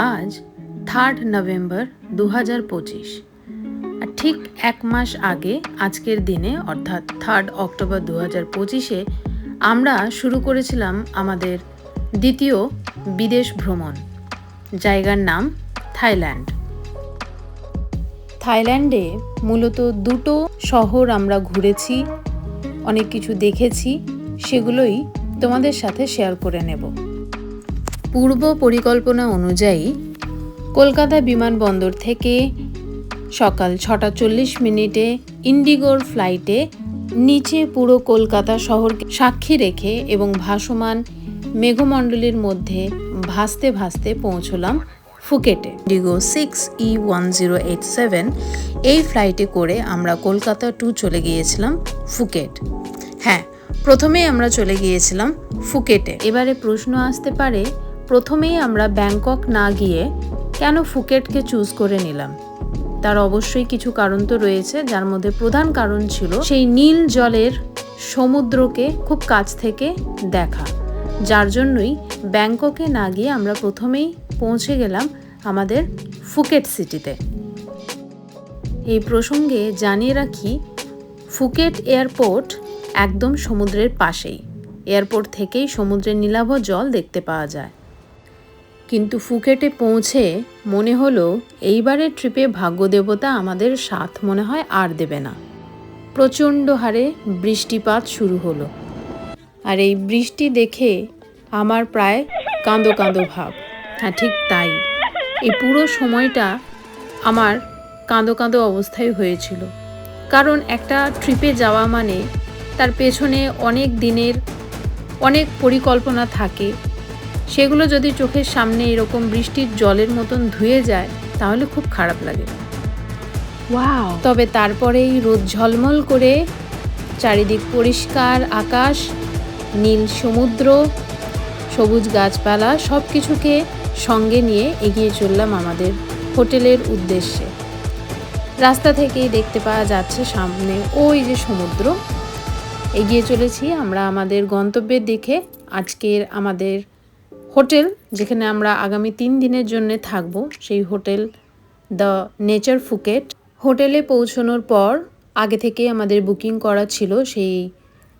আজ 3 নভেম্বর 2025 আর ঠিক এক মাস আগে আজকের দিনে অর্থাৎ 3 অক্টোবর 2025-এ আমরা শুরু করেছিলাম আমাদের দ্বিতীয় বিদেশ ভ্রমণ। জায়গার নাম থাইল্যান্ড। থাইল্যান্ডে মূলত দুটো শহর আমরা ঘুরেছি, অনেক কিছু দেখেছি, সেগুলোই তোমাদের সাথে শেয়ার করে নেব। পূর্ব পরিকল্পনা অনুযায়ী কলকাতা বিমানবন্দর থেকে সকাল 6:40 ইন্ডিগোর ফ্লাইটে নিচে পুরো কলকাতা শহরকে সাক্ষী রেখে এবং ভাসমান মেঘমণ্ডলীর মধ্যে ভাসতে ভাসতে পৌঁছলাম ফুকেটে। ইন্ডিগো 6E1087 এই ফ্লাইটে করে আমরা কলকাতা টু চলে গিয়েছিলাম ফুকেট। হ্যাঁ, প্রথমেই আমরা চলে গিয়েছিলাম ফুকেটে। এবারে প্রশ্ন আসতে পারে, প্রথমেই আমরা ব্যাংকক না গিয়ে কেন ফুকেটকে চুজ করে নিলাম? তার অবশ্যই কিছু কারণ তো রয়েছে, যার মধ্যে প্রধান কারণ ছিল সেই নীল জলের সমুদ্রকে খুব কাছ থেকে দেখা, যার জন্যই ব্যাংককে না গিয়ে আমরা প্রথমেই পৌঁছে গেলাম আমাদের ফুকেট সিটিতে। এই প্রসঙ্গে জানিয়ে রাখি, ফুকেট এয়ারপোর্ট একদম সমুদ্রের পাশেই। এয়ারপোর্ট থেকেই সমুদ্রের নীলাভ জল দেখতে পাওয়া যায়। কিন্তু ফুকেটে পৌঁছে মনে হলো এইবারের ট্রিপে ভাগ্যদেবতা আমাদের সাথ মনে হয় আর দেবে না। প্রচণ্ড হারে বৃষ্টিপাত শুরু হলো, আর এই বৃষ্টি দেখে আমার প্রায় কাঁদো কাঁদো ভাব। হ্যাঁ, ঠিক তাই, এই পুরো সময়টা আমার কাঁদো কাঁদো অবস্থায় হয়েছিল। কারণ একটা ট্রিপে যাওয়া মানে তার পেছনে অনেক দিনের অনেক পরিকল্পনা থাকে, সেগুলো যদি চোখের সামনে এরকম বৃষ্টির জলের মতন ধুয়ে যায় তাহলে খুব খারাপ লাগে। ওয়াও! তবে তারপরেই রোদ ঝলমল করে চারিদিক পরিষ্কার আকাশ, নীল সমুদ্র, সবুজ গাছপালা সব কিছুকে সঙ্গে নিয়ে এগিয়ে চললাম আমাদের হোটেলের উদ্দেশ্যে। রাস্তা থেকেই দেখতে পাওয়া যাচ্ছে সামনে ওই যে সমুদ্র। এগিয়ে চলেছি আমরা আমাদের গন্তব্যের দিকে। আজকের আমাদের হোটেল, যেখানে আমরা আগামী 3 দিনের জন্য থাকব, সেই হোটেল দ্য নেচার ফুকেট। হোটেলে পৌঁছানোর পর আগে থেকেই আমাদের বুকিং করা ছিল। সেই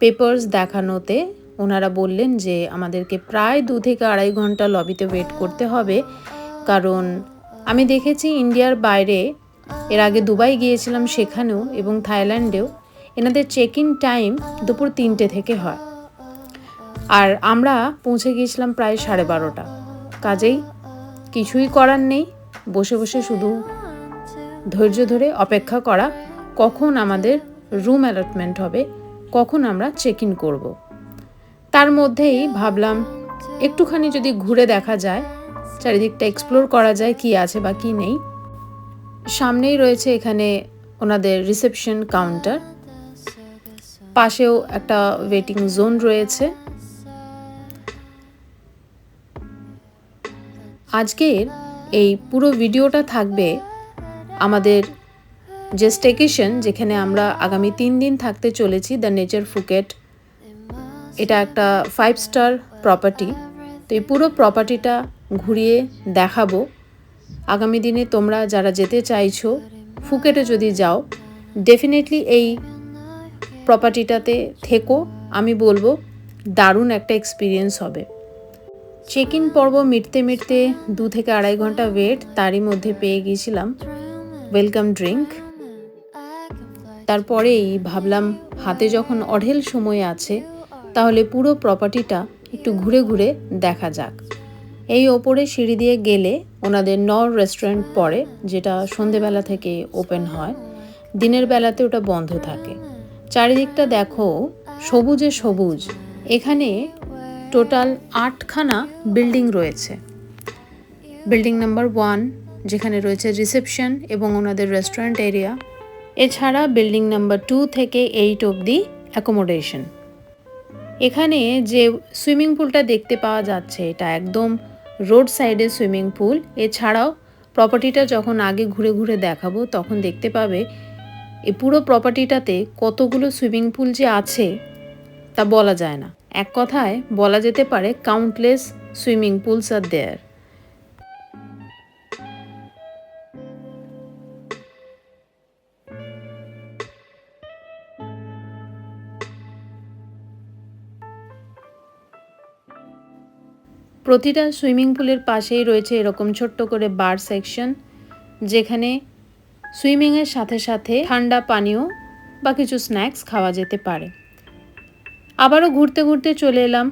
পেপারস দেখানোতে ওনারা বললেন যে আমাদেরকে প্রায় 2 থেকে 2.5 ঘন্টা লবিতে ওয়েট করতে হবে, কারণ আমি দেখেছি ইন্ডিয়ার বাইরে, এর আগে দুবাই গিয়েছিলাম সেখানেও এবং থাইল্যান্ডেও এনাদের চেক ইন টাইম দুপুর 3টে থেকে হয়, আর আমরা পৌঁছে গিয়েছিলাম প্রায় 12:30। কাজেই কিছুই করার নেই, বসে বসে শুধু ধৈর্য ধরে অপেক্ষা করা কখন আমাদের রুম অ্যালটমেন্ট হবে, কখন আমরা চেক ইন করব। তার মধ্যেই ভাবলাম একটুখানি যদি ঘুরে দেখা যায়, চারিদিকটা এক্সপ্লোর করা যায় কি আছে বা কি নেই। সামনেই রয়েছে এখানে ওনাদের রিসেপশন কাউন্টার, পাশেও একটা ওয়েটিং জোন রয়েছে। আজকের এই পুরো ভিডিওটা থাকবে আমাদের যে স্টেকেশন, যেখানে আমরা আগামী 3 দিন থাকতে চলেছি, দ্য নেচার ফুকেট। এটা একটা 5 স্টার প্রপার্টি। তো এই পুরো প্রপার্টিটা ঘুরিয়ে দেখাবো। আগামী দিনে তোমরা যারা যেতে চাইছো ফুকেটে যদি যাও, ডেফিনেটলি এই প্রপার্টিটাতে থেকো। আমি বলবো দারুণ একটা এক্সপিরিয়েন্স হবে। চেক ইন পর্ব মিটতে মিটতে 2 থেকে 2.5 ঘন্টা ওয়েট, তারই মধ্যে পেয়ে গিয়েছিলাম ওয়েলকাম ড্রিঙ্ক। তারপরেই ভাবলাম হাতে যখন অঢেল সময় আছে, তাহলে পুরো প্রপার্টিটা একটু ঘুরে ঘুরে দেখা যাক। এই ওপরে সিঁড়ি দিয়ে গেলে ওনাদের নর রেস্টুরেন্ট পড়ে, যেটা সন্ধেবেলা থেকে ওপেন হয়, দিনের বেলাতে ওটা বন্ধ থাকে। চারিদিকটা দেখো সবুজে সবুজ। এখানে টোটাল 8খানা বিল্ডিং রয়েছে। বিল্ডিং নাম্বার 1, যেখানে রয়েছে রিসেপশন এবং ওনাদের রেস্টুরেন্ট এরিয়া। এছাড়া বিল্ডিং নাম্বার 2 থেকে 8 অবধি অ্যাকোমোডেশন। এখানে যে সুইমিং পুলটা দেখতে পাওয়া যাচ্ছে, এটা একদম রোড সাইডে সুইমিং পুল। এছাড়াও প্রপার্টিটা যখন আগে ঘুরে ঘুরে দেখাবো তখন দেখতে পাবে এই পুরো প্রপার্টিটাতে কতগুলো সুইমিং পুল যে আছে তা বলা যায় না। এক কথায় বলা যেতে পারে কাউন্টলেস সুইমিং পুলস আর দেয়ার। প্রতিটা সুইমিং পুলের পাশেই রয়েছে এরকম ছোট্ট করে বার সেকশন, যেখানে সুইমিংয়ের সাথে সাথে ঠান্ডা পানীয় বা কিছু স্ন্যাক্স খাওয়া যেতে পারে। আবারও ঘুরতে ঘুরতে চলে এলাম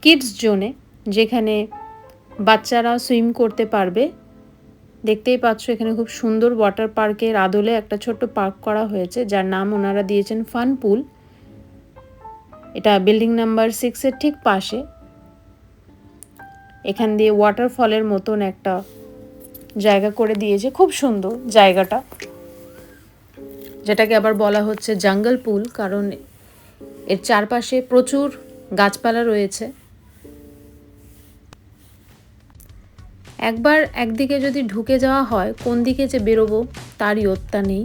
কিডস জোনে, যেখানে বাচ্চারা সুইম করতে পারবে। দেখতেই পাচ্ছ এখানে খুব সুন্দর ওয়াটার পার্কের আদলে একটা ছোট্ট পার্ক করা হয়েছে, যার নাম ওনারা দিয়েছেন ফান পুল। এটা বিল্ডিং নাম্বার 6-এর ঠিক পাশে। এখান দিয়ে ওয়াটারফলের মতন একটা জায়গা করে দিয়েছে, খুব সুন্দর জায়গাটা, যেটাকে আবার বলা হচ্ছে জাঙ্গল পুল, কারণ এর চারপাশে প্রচুর গাছপালা রয়েছে। একবার একদিকে যদি ঢুকে যাওয়া হয়, কোন দিকে যে বেরোবো তারই ওত্তা নেই।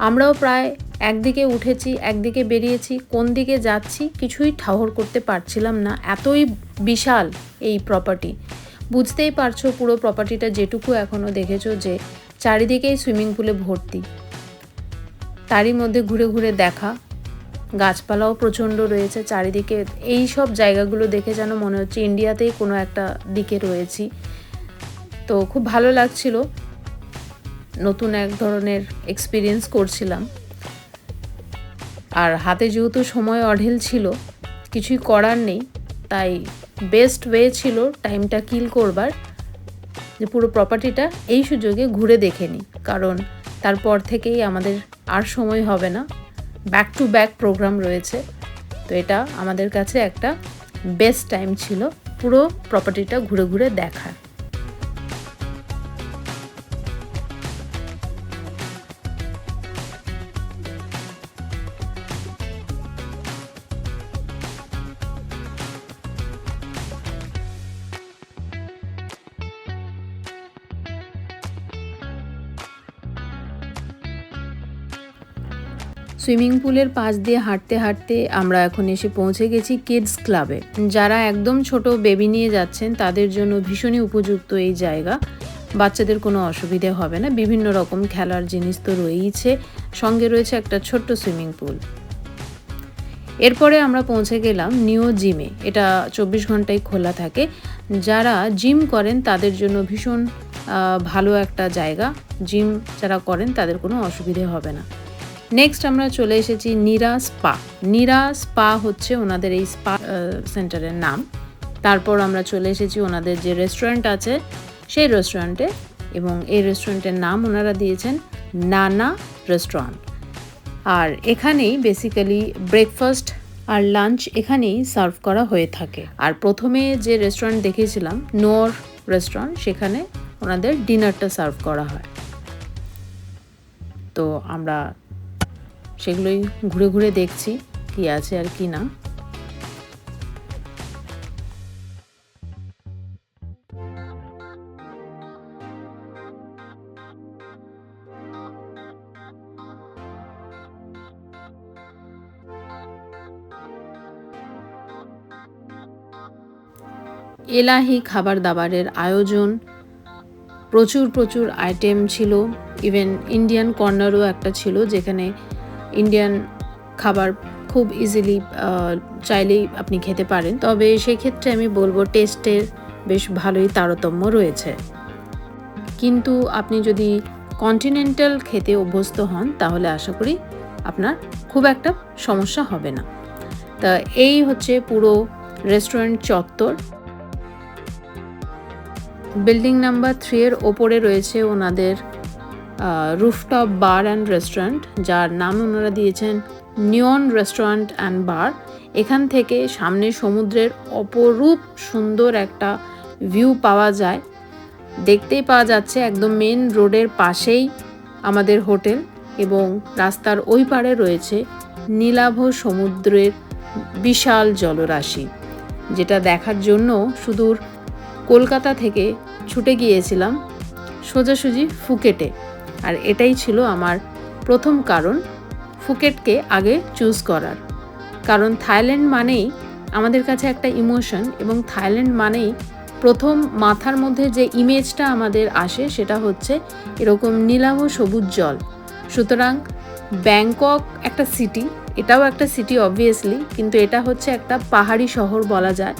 আমরাও প্রায় একদিকে উঠেছি, একদিকে বেরিয়েছি, কোন দিকে যাচ্ছি কিছুই ঠাহর করতে পারছিলাম না, এতই বিশাল এই প্রপার্টি। বুঝতেই পারছো পুরো প্রপার্টিটা যেটুকু এখনও দেখেছো যে চারিদিকেই সুইমিং পুলে ভর্তি। তারই মধ্যে ঘুরে ঘুরে দেখা, গাছপালাও প্রচণ্ড রয়েছে চারিদিকে। এই সব জায়গাগুলো দেখে যেন মনে হচ্ছে ইন্ডিয়াতেই কোনো একটা দিকে রয়েছি। তো খুব ভালো লাগছিল, নতুন এক ধরনের এক্সপিরিয়েন্স করছিলাম। আর হাতে যেহেতু সময় অঢেল ছিল, কিছুই করার নেই, তাই বেস্ট ওয়ে ছিল টাইমটা কিল করবার, যে পুরো প্রপার্টিটা এই সুযোগে ঘুরে দেখে নিই, কারণ তারপর থেকেই আমাদের আর সময় হবে না, ব্যাক টু ব্যাক প্রোগ্রাম রয়েছে। তো এটা আমাদের কাছে একটা বেস্ট টাইম ছিল পুরো প্রপার্টিটা ঘুরে ঘুরে দেখার। সুইমিং পুলের পাশ দিয়ে হাঁটতে হাঁটতে আমরা এখন এসে পৌঁছে গেছি কিডস ক্লাবে। যারা একদম ছোট বেবি নিয়ে যাচ্ছেন তাদের জন্য ভীষণই উপযুক্ত এই জায়গা। বাচ্চাদের কোনো অসুবিধে হবে না, বিভিন্ন রকম খেলার জিনিস তো রয়েইছে, সঙ্গে রয়েছে একটা ছোট্ট সুইমিং পুল। এরপরে আমরা পৌঁছে গেলাম নিও জিমে। এটা 24 ঘন্টাই খোলা থাকে। যারা জিম করেন তাদের জন্য ভীষণ ভালো একটা জায়গা, জিম যারা করেন তাদের কোনো অসুবিধে হবে না। নেক্সট আমরা চলে এসেছি নীরা স্পা। নীরা স্পা হচ্ছে ওনাদের এই স্পা সেন্টারের নাম। তারপর আমরা চলে এসেছি ওনাদের যে রেস্টুরেন্ট আছে সেই রেস্টুরেন্টে, এবং এই রেস্টুরেন্টের নাম ওনারা দিয়েছেন নানা রেস্টুরেন্ট। আর এখানেই বেসিক্যালি ব্রেকফাস্ট আর লাঞ্চ এখানেই সার্ভ করা হয়ে থাকে। আর প্রথমে যে রেস্টুরেন্ট দেখিয়েছিলাম নোর রেস্টুরেন্ট, সেখানে ওনাদের ডিনারটা সার্ভ করা হয়। তো আমরা সেগুলোই ঘুরে ঘুরে দেখছি কি আছে আর কি না। এলাহি খাবার দাবারের আয়োজন, প্রচুর প্রচুর আইটেম ছিল। ইভেন ইন্ডিয়ান কর্নারও একটা ছিল, যেখানে ইন্ডিয়ান খাবার খুব ইজিলি চাইলেই আপনি খেতে পারেন। তবে সেক্ষেত্রে আমি বলবো টেস্টের বেশ ভালোই তারতম্য রয়েছে, কিন্তু আপনি যদি কন্টিনেন্টাল খেতে অভ্যস্ত হন তাহলে আশা করি আপনার খুব একটা সমস্যা হবে না। তা এই হচ্ছে পুরো রেস্টুরেন্ট চত্বর। বিল্ডিং নাম্বার 3-এর ওপরে রয়েছে ওনাদের রুফটপ বার অ্যান্ড রেস্টুরেন্ট, যার নাম ওনারা দিয়েছেন নিয়ন রেস্টুরেন্ট অ্যান্ড বার। এখান থেকে সামনে সমুদ্রের অপরূপ সুন্দর একটা ভিউ পাওয়া যায়। দেখতেই পাওয়া যাচ্ছে একদম মেন রোডের পাশেই আমাদের হোটেল, এবং রাস্তার ওই পারে রয়েছে নীলাভ সমুদ্রের বিশাল জলরাশি, যেটা দেখার জন্য সুদূর কলকাতা থেকে ছুটে গিয়েছিলাম সোজাসুজি ফুকেটে। আর এটাই ছিল আমার প্রথম কারণ ফুকেটকে আগে চুজ করার, কারণ থাইল্যান্ড মানেই আমাদের কাছে একটা ইমোশন, এবং থাইল্যান্ড মানেই প্রথম মাথার মধ্যে যে ইমেজটা আমাদের আসে সেটা হচ্ছে এরকম নীলাভ সবুজ জল। সুতরাং ব্যাংকক একটা সিটি, এটাও একটা সিটি অবভিয়াসলি, কিন্তু এটা হচ্ছে একটা পাহাড়ি শহর বলা যায়,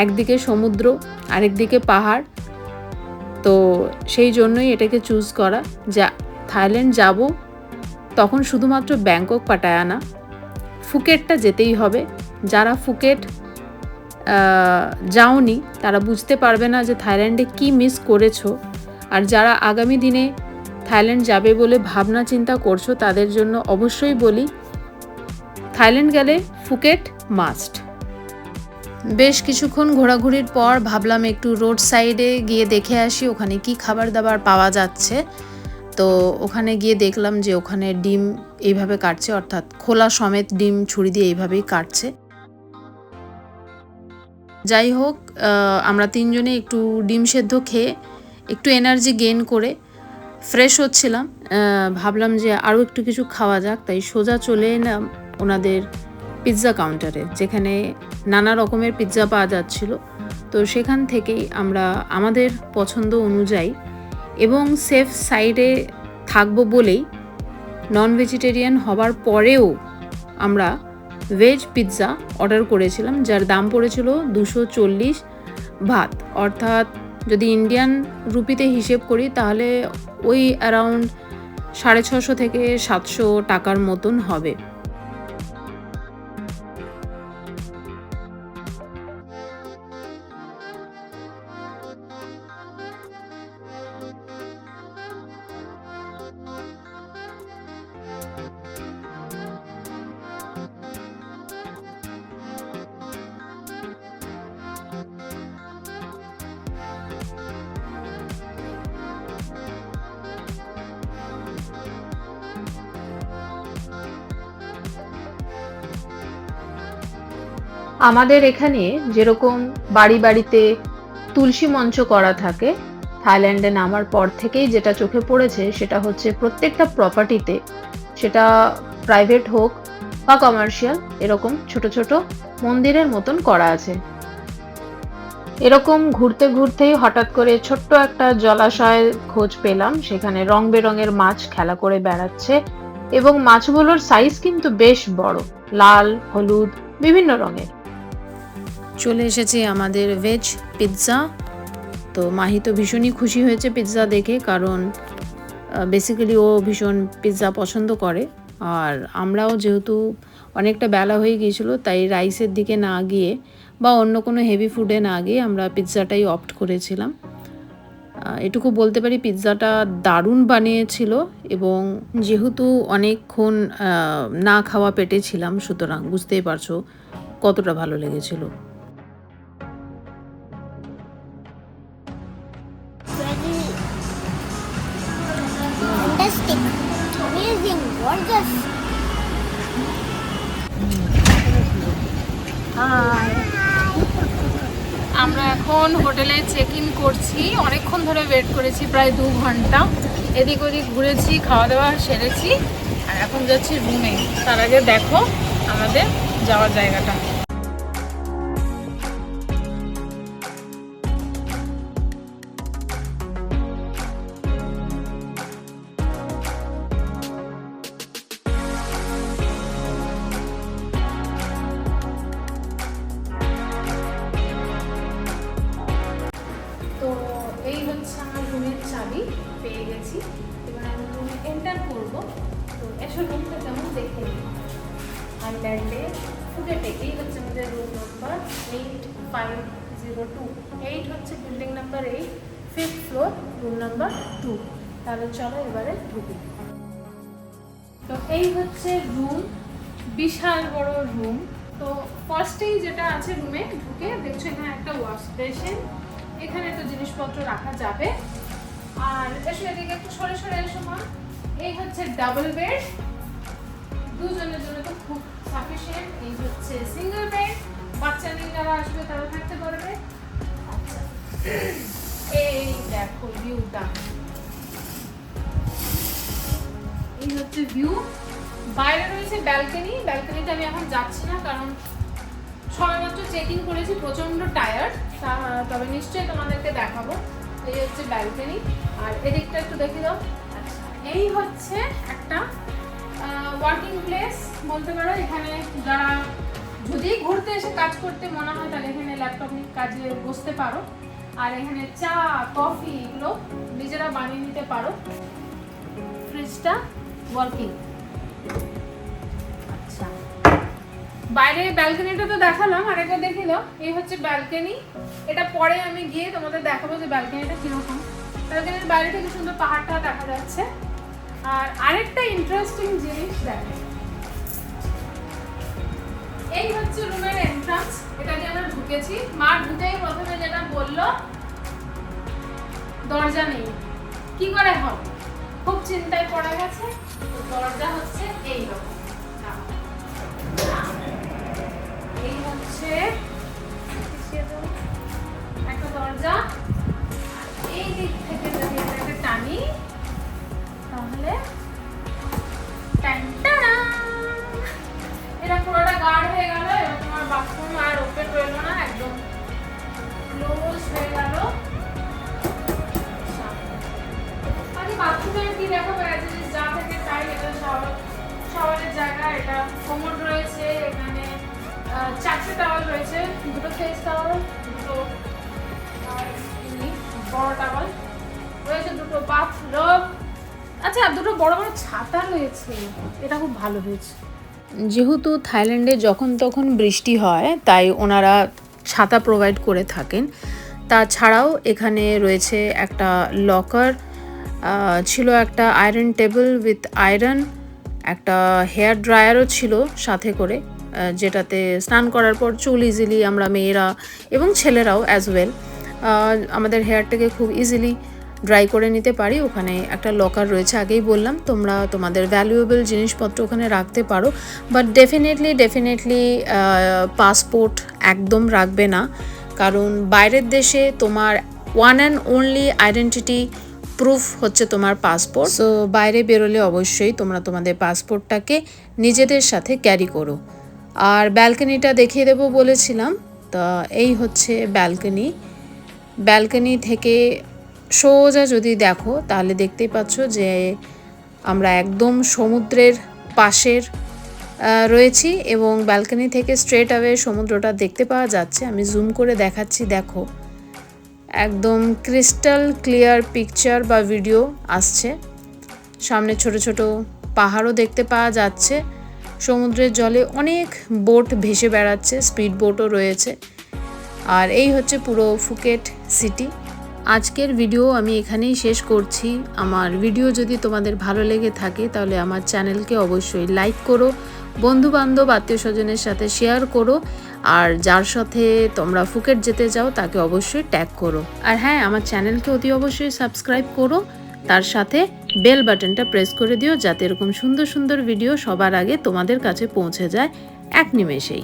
একদিকে সমুদ্র আরেকদিকে পাহাড়, তো সেই জন্যই এটাকে চুজ করা। যা থাইল্যান্ড যাব তখন শুধুমাত্র ব্যাংকক পাটায়া না, ফুকেটটা যেতেই হবে। যারা ফুকেট যাওনি তারা বুঝতে পারবে না যে থাইল্যান্ডে কি মিস করেছো, আর যারা আগামী দিনে থাইল্যান্ড যাবে বলে ভাবনা চিন্তা করছো তাদের জন্য অবশ্যই বলি, থাইল্যান্ড গেলে ফুকেট মাস্ট। বেশ কিছুক্ষণ ঘোরাঘুরির পর ভাবলাম একটু রোড সাইডে গিয়ে দেখে আসি ওখানে কি খাবার দাবার পাওয়া যাচ্ছে। তো ওখানে গিয়ে দেখলাম যে ওখানে ডিম এইভাবে কাটছে, অর্থাৎ খোলা সমেত ডিম ছুরি দিয়ে এইভাবেই কাটছে। যাই হোক, আমরা তিনজনে একটু ডিম সেদ্ধ খেয়ে একটু এনার্জি গেইন করে ফ্রেশ হচ্ছিলাম। ভাবলাম যে আরও একটু কিছু খাওয়া যাক, তাই সোজা চলে এলাম ওনাদের পিৎজা কাউন্টারে, যেখানে নানা রকমের পিৎজা পাওয়া যাচ্ছিল। তো সেখান থেকেই আমরা আমাদের পছন্দ অনুযায়ী এবং সেফ সাইডে থাকবো বলেই নন ভেজিটেরিয়ান হবার পরেও আমরা ভেজ পিৎজা অর্ডার করেছিলাম, যার দাম পড়েছিল 240 ভাত, অর্থাৎ যদি ইন্ডিয়ান রুপিতে হিসেব করি তাহলে ওই অ্যারাউন্ড 650 থেকে 700 টাকার মতন হবে। আমাদের এখানে যেরকম বাড়ি বাড়িতে তুলসী মঞ্চ করা থাকে, থাইল্যান্ডে নামার পর থেকেই যেটা চোখে পড়েছে সেটা হচ্ছে প্রত্যেকটা প্রপার্টিতে, সেটা প্রাইভেট হোক বা কমার্শিয়াল, এরকম ছোট ছোট মন্দিরের মতন করা আছে। এরকম ঘুরতে ঘুরতেই হঠাৎ করে ছোট্ট একটা জলাশয়ের খোঁজ পেলাম, সেখানে রং বেরঙের মাছ খেলা করে বেড়াচ্ছে এবং মাছগুলোর সাইজ কিন্তু বেশ বড়, লাল, হলুদ, বিভিন্ন রঙের। চলে এসেছে আমাদের ভেজ পিৎজা। তো মাহি তো ভীষণই খুশি হয়েছে পিৎজা দেখে, কারণ বেসিক্যালি ও ভীষণ পিৎজা পছন্দ করে। আর আমরাও যেহেতু অনেকটা বেলা হয়ে গিয়েছিল, তাই রাইসের দিকে না গিয়ে বা অন্য কোনো হেভি ফুডে না গিয়ে আমরা পিৎজাটাই অপ্ট করেছিলাম। এটুকু বলতে পারি পিৎজাটা দারুণ বানিয়েছিল, এবং যেহেতু অনেকক্ষণ না খাওয়া পেটে ছিলাম, সুতরাং বুঝতেই পারছো কতটা ভালো লেগেছিল। আমরা এখন হোটেলে চেক ইন করছি, অনেকক্ষণ ধরে ওয়েট করেছি, প্রায় 2 ঘন্টা। এদিক ওদিক ঘুরেছি, খাওয়া দাওয়া সেরেছি, আর এখন যাচ্ছি রুমে। তার আগে দেখো আমাদের যাওয়ার জায়গাটা। চাবি পেয়ে গেছি, এবার আমি রুমে এন্টার করবো। তো এসো রুমটা কেমন দেখে নিই। থাইল্যান্ডে ফুকেটে এই হচ্ছে আমাদের রুম নাম্বার 8502। 8 হচ্ছে building number 8, 5th floor, room number 2। তাহলে চলো এবারে ঢুকি। তো এই হচ্ছে রুম, বিশাল বড় রুম। তো ফার্স্টেই যেটা আছে রুমে ঢুকে দেখছো এখানে একটা ওয়াশ বেসিন, এখানে তো জিনিসপত্র রাখা যাবে। আর এসে এদিকে একটু সরে সরে এসো মা। এই হচ্ছে ডাবল বেড, দুজনের জন্য তো খুব সাফিসিয়েন্ট। এই হচ্ছে সিঙ্গেল বেড, বাচ্চা নিয়ে যারা আসবে তারা থাকতে পারবে। আচ্ছা, এই দেখো ভিউটা, এই হচ্ছে ভিউ। বাইরে রয়েছে ব্যালকনি, ব্যালকনিতে আমি এখন যাচ্ছি না, কারণ সবেমাত্র চেক ইন করেছি, প্রচন্ড টায়ার্ড। তবে নিশ্চয়ই তোমাদেরকে দেখাবো। এই হচ্ছে ব্যালকনি, আর এদিকটা একটু দেখে দাও। আচ্ছা, এই হচ্ছে একটা ওয়ার্কিং প্লেস বলতে পারো। এখানে যারা যদি ঘুরতে এসে কাজ করতে মনে হয় তাহলে এখানে ল্যাপটপ নিয়ে কাজে বসতে পারো। আর এখানে চা কফি এগুলো নিজেরা বানিয়ে নিতে পারো। ফ্রিজটা ওয়ার্কিং। আচ্ছা, বাইরে ব্যালকনিটা তো দেখালাম, আরেকবার দেখিয়ে দাও। এই হচ্ছে ব্যালকনি। এটা পরে আমি গিয়ে তোমাদের দেখাবো যে ব্যালকনিটা কিরকম। ব্যালকনির বাইরে থেকে সুন্দর পাহাড়টা দেখা যাচ্ছে। আর আরেকটা ইন্টারেস্টিং জিনিস দেখো, এই হচ্ছে রুমের এন্ট্রান্স। এটা দিয়ে আমরা ঢুকেছি। মা ঢুকেই প্রথমে যেটা বললো, দরজা নেই, কি করে হবে? খুব চিন্তায় পড়ে গেছে। দরজা হচ্ছে এইরকম, এই হচ্ছে একটা দরজা। এই দিক থেকে যদি এটাকে টানি তাহলে এটা পুরোটা গার্ড হয়ে গেল। এবার তোমার বাথরুম আর ওপেন রইল না, একদম ক্লোজ হয়ে গেল। আচ্ছা, বাথরুমে কি দেখাবো? যা থেকে তাই। এটা শাওয়ারের জায়গা। এটা কোমোড রয়েছে, এখানে 4টে টাওয়াল রয়েছে, 2টো ফেস টাওয়াল, 2টো বড় টাওয়াল রয়েছে, 2টো বাথরুম। আচ্ছা, 2টো বড় বড় ছাতা রয়েছে। এটা খুব ভালো হয়েছে। যেহেতু থাইল্যান্ডে যখন তখন বৃষ্টি হয় তাই ওনারা ছাতা প্রোভাইড করে থাকেন। তাছাড়াও এখানে রয়েছে একটা লকার, ছিল একটা আয়রন টেবিল উইথ আয়রন, একটা হেয়ার ড্রায়ারও ছিল সাথে করে, যেটাতে স্নান করার পর চুল ইজিলি আমরা মেয়েরা এবং ছেলেরাও অ্যাজ ওয়েল আমাদের হেয়ারটাকে খুব ইজিলি ড্রাই করে নিতে পারি। ওখানে একটা লকার রয়েছে, আগেই বললাম। তোমরা তোমাদের ভ্যালুয়েবল জিনিসপত্র ওখানে রাখতে পারো, বাট ডেফিনেটলি পাসপোর্ট একদম রাখবে না, কারণ বাইরের দেশে তোমার one and only identity proof হচ্ছে তোমার পাসপোর্ট। সো বাইরে বেরোলে অবশ্যই তোমরা তোমাদের পাসপোর্টটাকে নিজেদের সাথে ক্যারি করো। আর ব্যালকনিটা দেখিয়ে দেবো বলেছিলাম, তা এই হচ্ছে ব্যালকনি। ব্যালকনি থেকে সোজা যদি দেখো তাহলে দেখতেই পাচ্ছ যে আমরা একদম সমুদ্রের পাশের রয়েছি এবং ব্যালকনি থেকে স্ট্রেট অ্যাওয়ে সমুদ্রটা দেখতে পাওয়া যাচ্ছে। আমি জুম করে দেখাচ্ছি, দেখো একদম ক্রিস্টাল ক্লিয়ার পিকচার বা ভিডিও আসছে। সামনে ছোট ছোট পাহাড়ও দেখতে পাওয়া যাচ্ছে। সমুদ্রের জলে অনেক বোট ভেসে বেড়াচ্ছে, স্পিড বোটও রয়েছে। আর এই হচ্ছে পুরো ফুকেট সিটি। আজকের ভিডিও আমি এখানেই শেষ করছি। আমার ভিডিও যদি তোমাদের ভালো লেগে থাকে তাহলে আমার চ্যানেলকে অবশ্যই লাইক করো, বন্ধুবান্ধব আত্মীয় স্বজনের সাথে শেয়ার করো, আর যার সাথে তোমরা ফুকেট যেতে চাও তাকে অবশ্যই ট্যাগ করো। আর হ্যাঁ, আমার চ্যানেলকে অতি অবশ্যই সাবস্ক্রাইব করো, তার সাথে বেল বাটনটা প্রেস করে দিও যাতে এরকম সুন্দর সুন্দর ভিডিও সবার আগে তোমাদের কাছে পৌঁছে যায় এক নিমেষেই।